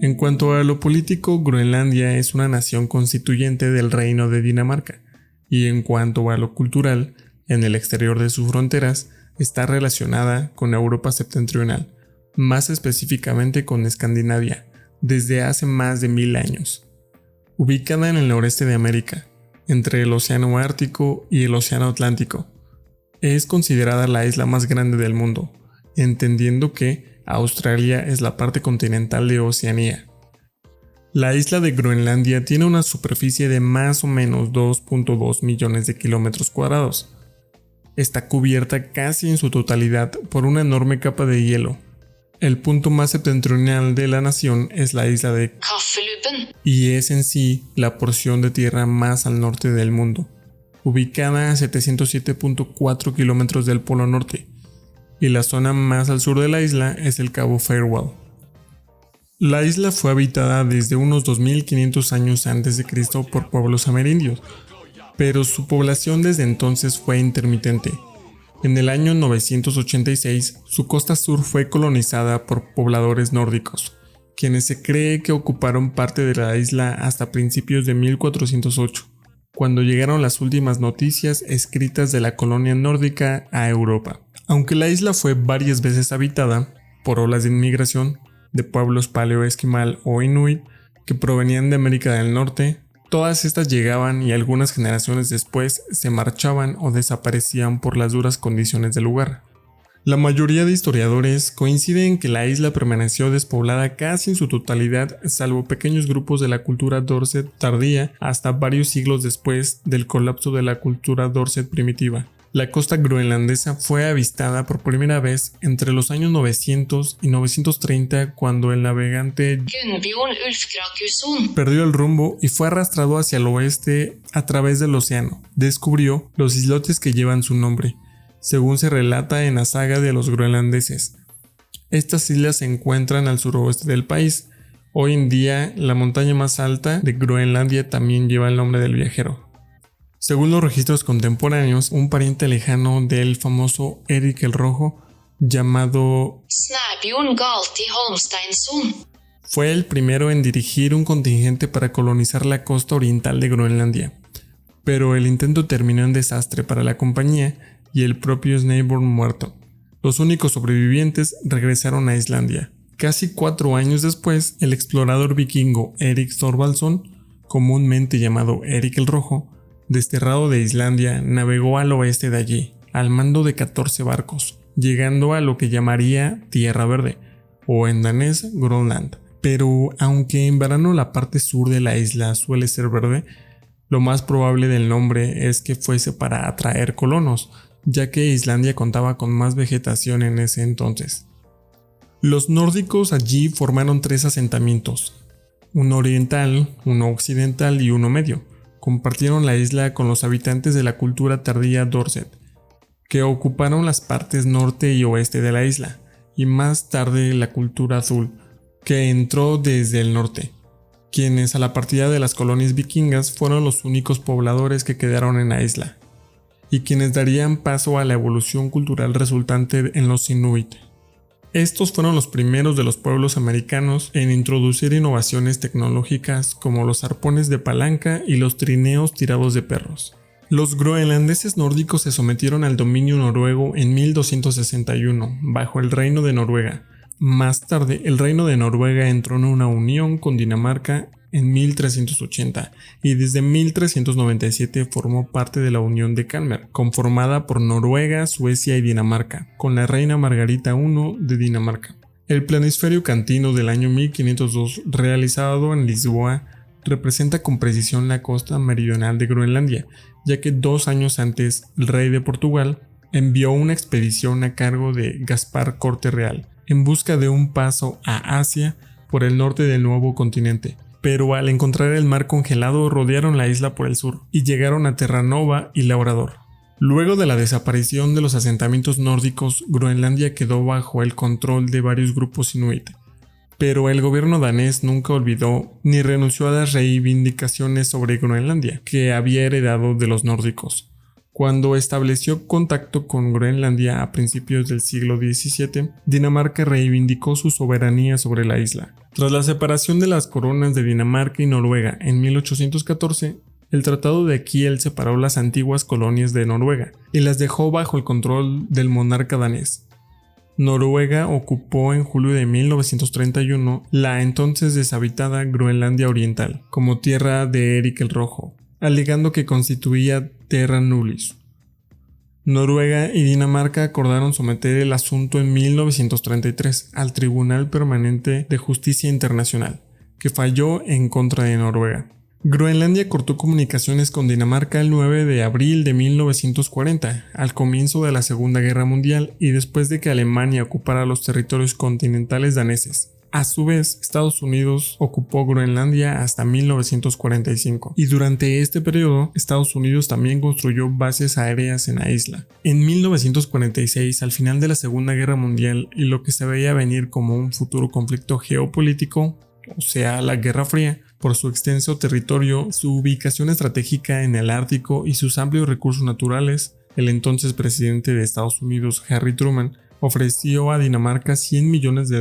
En cuanto a lo político, Groenlandia es una nación constituyente del Reino de Dinamarca, y en cuanto a lo cultural, en el exterior de sus fronteras, está relacionada con Europa septentrional, más específicamente con Escandinavia, desde hace más de 1000 años. Ubicada en el noreste de América, entre el Océano Ártico y el Océano Atlántico, es considerada la isla más grande del mundo, entendiendo que Australia es la parte continental de Oceanía. La isla de Groenlandia tiene una superficie de más o menos 2.2 millones de kilómetros cuadrados. Está cubierta casi en su totalidad por una enorme capa de hielo. El punto más septentrional de la nación es la isla de Kaffeluben, y es en sí la porción de tierra más al norte del mundo, ubicada a 707.4 kilómetros del Polo Norte, y la zona más al sur de la isla es el Cabo Farewell. La isla fue habitada desde unos 2500 años antes de Cristo por pueblos amerindios, pero su población desde entonces fue intermitente. En el año 986, su costa sur fue colonizada por pobladores nórdicos, quienes se cree que ocuparon parte de la isla hasta principios de 1408, cuando llegaron las últimas noticias escritas de la colonia nórdica a Europa. Aunque la isla fue varias veces habitada por olas de inmigración de pueblos paleoesquimal o inuit que provenían de América del Norte, todas estas llegaban y algunas generaciones después se marchaban o desaparecían por las duras condiciones del lugar. La mayoría de historiadores coinciden en que la isla permaneció despoblada casi en su totalidad, salvo pequeños grupos de la cultura Dorset tardía hasta varios siglos después del colapso de la cultura Dorset primitiva. La costa groenlandesa fue avistada por primera vez entre los años 900 y 930 cuando el navegante Gunnbjorn Ulfkrakusson, perdió el rumbo y fue arrastrado hacia el oeste a través del océano. Descubrió los islotes que llevan su nombre, según se relata en la saga de los groenlandeses. Estas islas se encuentran al suroeste del país. Hoy en día, la montaña más alta de Groenlandia también lleva el nombre del viajero. Según los registros contemporáneos, un pariente lejano del famoso Erik el Rojo, llamado Snæbjorn Galti Holmsteinsson, fue el primero en dirigir un contingente para colonizar la costa oriental de Groenlandia. Pero el intento terminó en desastre para la compañía y el propio Snæbjorn muerto. Los únicos sobrevivientes regresaron a Islandia. Casi 4 años después, el explorador vikingo Erik Thorvaldsson, comúnmente llamado Erik el Rojo, desterrado de Islandia, navegó al oeste de allí, al mando de 14 barcos, llegando a lo que llamaría Tierra Verde, o en danés Grönland. Pero aunque en verano la parte sur de la isla suele ser verde, lo más probable del nombre es que fuese para atraer colonos, ya que Islandia contaba con más vegetación en ese entonces. Los nórdicos allí formaron 3 asentamientos, uno oriental, uno occidental y uno medio. Compartieron la isla con los habitantes de la cultura tardía Dorset, que ocuparon las partes norte y oeste de la isla, y más tarde la cultura azul, que entró desde el norte, quienes a la partida de las colonias vikingas fueron los únicos pobladores que quedaron en la isla, y quienes darían paso a la evolución cultural resultante en los inuit. Estos fueron los primeros de los pueblos americanos en introducir innovaciones tecnológicas como los arpones de palanca y los trineos tirados de perros. Los groenlandeses nórdicos se sometieron al dominio noruego en 1261 bajo el Reino de Noruega. Más tarde, el Reino de Noruega entró en una unión con Dinamarca en 1380 y desde 1397 formó parte de la Unión de Kalmar, conformada por Noruega, Suecia y Dinamarca, con la reina Margarita I de Dinamarca. El planisferio cantino del año 1502, realizado en Lisboa, representa con precisión la costa meridional de Groenlandia, ya que 2 años antes el rey de Portugal envió una expedición a cargo de Gaspar Corte Real en busca de un paso a Asia por el norte del nuevo continente. Pero al encontrar el mar congelado rodearon la isla por el sur y llegaron a Terranova y Labrador. Luego de la desaparición de los asentamientos nórdicos, Groenlandia quedó bajo el control de varios grupos inuit. Pero el gobierno danés nunca olvidó ni renunció a las reivindicaciones sobre Groenlandia, que había heredado de los nórdicos. Cuando estableció contacto con Groenlandia a principios del siglo XVII, Dinamarca reivindicó su soberanía sobre la isla. Tras la separación de las coronas de Dinamarca y Noruega en 1814, el Tratado de Kiel separó las antiguas colonias de Noruega y las dejó bajo el control del monarca danés. Noruega ocupó en julio de 1931 la entonces deshabitada Groenlandia Oriental como tierra de Erik el Rojo, alegando que constituía terra nullius. Noruega y Dinamarca acordaron someter el asunto en 1933 al Tribunal Permanente de Justicia Internacional, que falló en contra de Noruega. Groenlandia cortó comunicaciones con Dinamarca el 9 de abril de 1940, al comienzo de la Segunda Guerra Mundial y después de que Alemania ocupara los territorios continentales daneses. A su vez, Estados Unidos ocupó Groenlandia hasta 1945 y durante este periodo, Estados Unidos también construyó bases aéreas en la isla. En 1946, al final de la Segunda Guerra Mundial y lo que se veía venir como un futuro conflicto geopolítico, o sea, la Guerra Fría, por su extenso territorio, su ubicación estratégica en el Ártico y sus amplios recursos naturales, el entonces presidente de Estados Unidos, Harry Truman, ofreció a Dinamarca $100 millones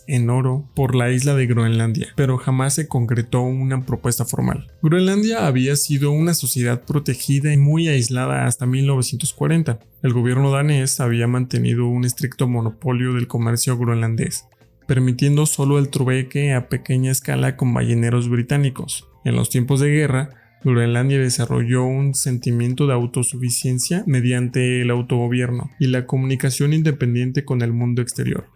en oro por la isla de Groenlandia, pero jamás se concretó una propuesta formal. Groenlandia había sido una sociedad protegida y muy aislada hasta 1940. El gobierno danés había mantenido un estricto monopolio del comercio groenlandés, permitiendo solo el trueque a pequeña escala con balleneros británicos. En los tiempos de guerra, Groenlandia desarrolló un sentimiento de autosuficiencia mediante el autogobierno y la comunicación independiente con el mundo exterior.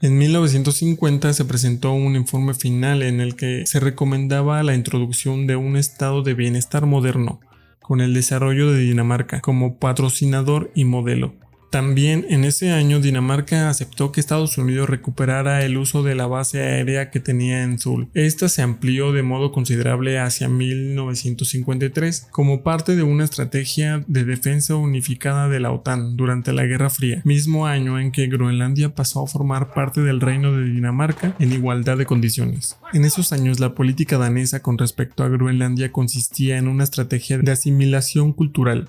En 1950 se presentó un informe final en el que se recomendaba la introducción de un estado de bienestar moderno, con el desarrollo de Dinamarca como patrocinador y modelo. También en ese año Dinamarca aceptó que Estados Unidos recuperara el uso de la base aérea que tenía en Thule. Esta se amplió de modo considerable hacia 1953 como parte de una estrategia de defensa unificada de la OTAN durante la Guerra Fría, mismo año en que Groenlandia pasó a formar parte del Reino de Dinamarca en igualdad de condiciones. En esos años la política danesa con respecto a Groenlandia consistía en una estrategia de asimilación cultural.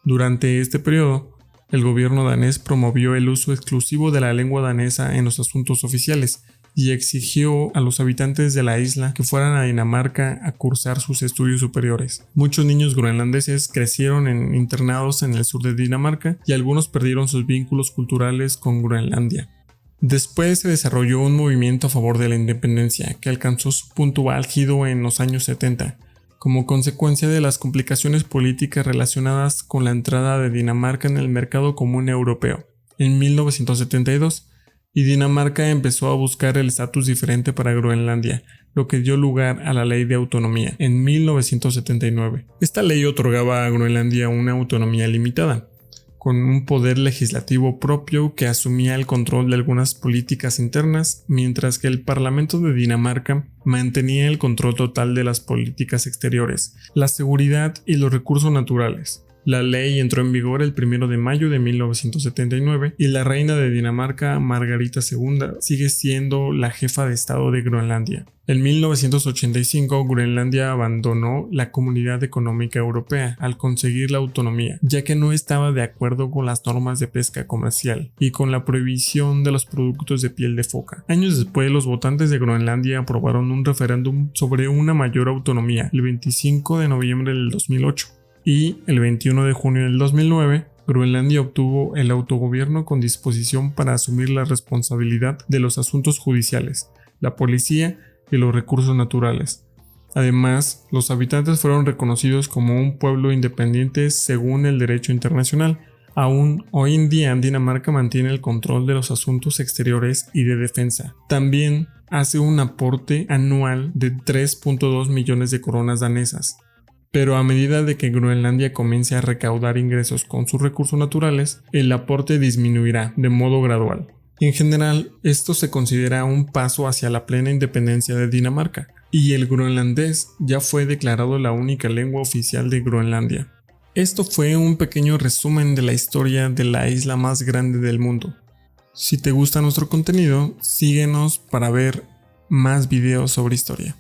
Durante este periodo, el gobierno danés promovió el uso exclusivo de la lengua danesa en los asuntos oficiales y exigió a los habitantes de la isla que fueran a Dinamarca a cursar sus estudios superiores. Muchos niños groenlandeses crecieron en internados en el sur de Dinamarca y algunos perdieron sus vínculos culturales con Groenlandia. Después se desarrolló un movimiento a favor de la independencia que alcanzó su punto álgido en los años 70. Como consecuencia de las complicaciones políticas relacionadas con la entrada de Dinamarca en el mercado común europeo en 1972, y Dinamarca empezó a buscar el estatus diferente para Groenlandia, lo que dio lugar a la Ley de Autonomía en 1979. Esta ley otorgaba a Groenlandia una autonomía limitada, con un poder legislativo propio que asumía el control de algunas políticas internas, mientras que el Parlamento de Dinamarca mantenía el control total de las políticas exteriores, la seguridad y los recursos naturales. La ley entró en vigor el 1 de mayo de 1979 y la reina de Dinamarca, Margarita II, sigue siendo la jefa de Estado de Groenlandia. En 1985, Groenlandia abandonó la Comunidad Económica Europea al conseguir la autonomía, ya que no estaba de acuerdo con las normas de pesca comercial y con la prohibición de los productos de piel de foca. Años después, los votantes de Groenlandia aprobaron un referéndum sobre una mayor autonomía el 25 de noviembre del 2008. Y el 21 de junio del 2009, Groenlandia obtuvo el autogobierno con disposición para asumir la responsabilidad de los asuntos judiciales, la policía y los recursos naturales. Además, los habitantes fueron reconocidos como un pueblo independiente según el derecho internacional. Aún hoy en día, Dinamarca mantiene el control de los asuntos exteriores y de defensa. También hace un aporte anual de 3.2 millones de coronas danesas. Pero a medida de que Groenlandia comience a recaudar ingresos con sus recursos naturales, el aporte disminuirá de modo gradual. En general, esto se considera un paso hacia la plena independencia de Dinamarca, y el groenlandés ya fue declarado la única lengua oficial de Groenlandia. Esto fue un pequeño resumen de la historia de la isla más grande del mundo. Si te gusta nuestro contenido, síguenos para ver más videos sobre historia.